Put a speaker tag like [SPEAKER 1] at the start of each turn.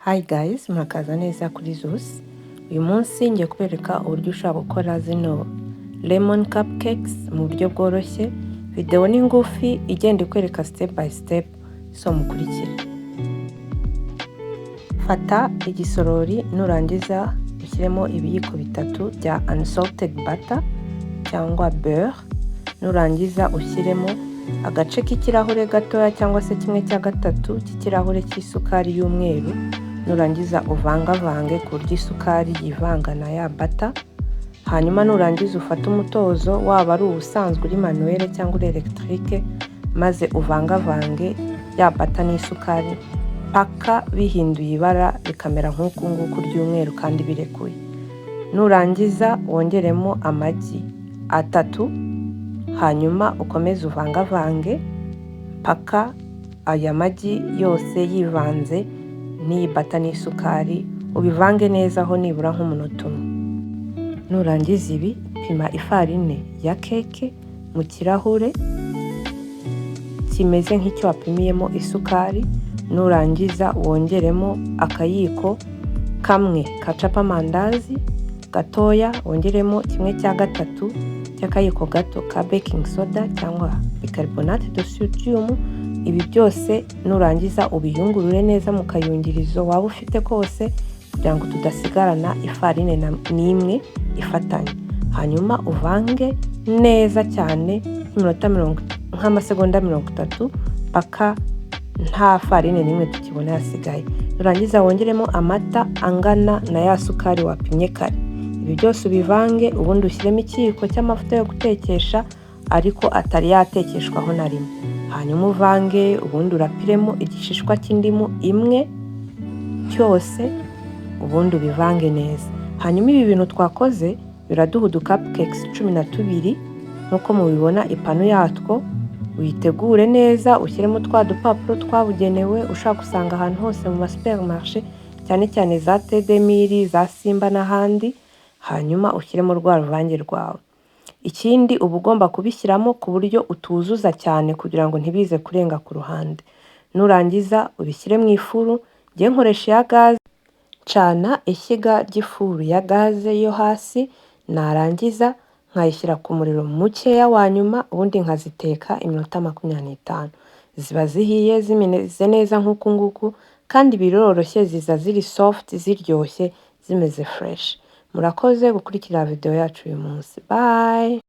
[SPEAKER 1] Hi guys, murakaza neza kuri Zeus. Uyu munsi ngiye kubereka uburyo ushobora gukora zino lemon cupcakes mu buryo bworoshye. Video ni ngufi igenda ikwereka step by step, so mukurikire. Fata igisorori nurangiza ushyiremo ibiyiko bitatu bya unsalted butter cyangwa beurre. Nurangiza ushyiremo agace k'ikirahure gatoya cyangwa se kimwe cya gatatu cy'ikirahure cy'isukari y'umweru. Nurangiza uvangavange ku buryo isukari yivangana ya butter. Hanyuma nurangiza ufata umutozo waba ari ubusanzwe uri manuel cyangwa uri electrique, maze uvangavange ya butter n'isukari paka bihinduye ibara bikamera nk'uku nguku ry'umweru kandi birekuye. Nurangiza wongeremo amagi 3, hanyuma ukomeze uvangavange paka aya magi yose yivanze n'iyi butter n'isukari, ubivange neza aho nibura nk'umunota umwe. Nurangiza ibi pima ifarine ya keke mu kirahure kimeze nk'icyo wapimiyemo isukari. Nurangiza wongeremo akayiko kamwe ka capamandazi gatoya, wongeremo kimwe cya gatatu cy'akayiko gato ka baking soda cyangwa bicarbonate de sodium. Ibi byose nurangiza ubiyungurure neza mu kayungirizo waba ufite kose kugira ngo tudasigarana ifarine n'imwe ifatanye. Hanyuma uvange neza cyane nk'amasegonda 30 paka nta farine n'imwe tukibona yasigaye. Nurangiza wongeremo amata angana na ya sukari wapimye kare. Ibi byose ubivange, ubundi ushyiremo ikiyiko cy'amavuta yo gutekesha ariko atari yatekeshwaho na rimwe. Hanyuma uvange, ubundi urapiremo igishishwa cy'indimu imwe cyose, ubundi ubivange neza. Hanyuma ibi bintu twakoze biraduha cupcakes 12 nk'uko mubibona ipanu yatwo. Uyitegure neza, ushyiremo twa dupapuro twabugenewe ushaka gusanga ahantu hose mu supermarché, cyane cyane za Tedemiri, za Simba n'ahandi. Hanyuma ushyiremo rwa ruvange rwawe. Ikindi uba ugomba kubishyiramo ku buryo utuzuza cyane kugira ngo ntibize kurenga ku ruhande. Nurangiza ubishyire mu ifuru. Ngiye nkoresha ya gaze, cana ishyiga ry'ifuru ya gaze yo hasi, narangiza nkayishyira ku muriro mukeya wa nyuma, ubundi nkaziteka iminota 25. Ziba zihiye zimeze neza nk'uku nguku kandi biroroshye, ziza ziri soft ziryoshye zimeze fresh. Murakoze gukurikira video yacu uyu munsi. Bye.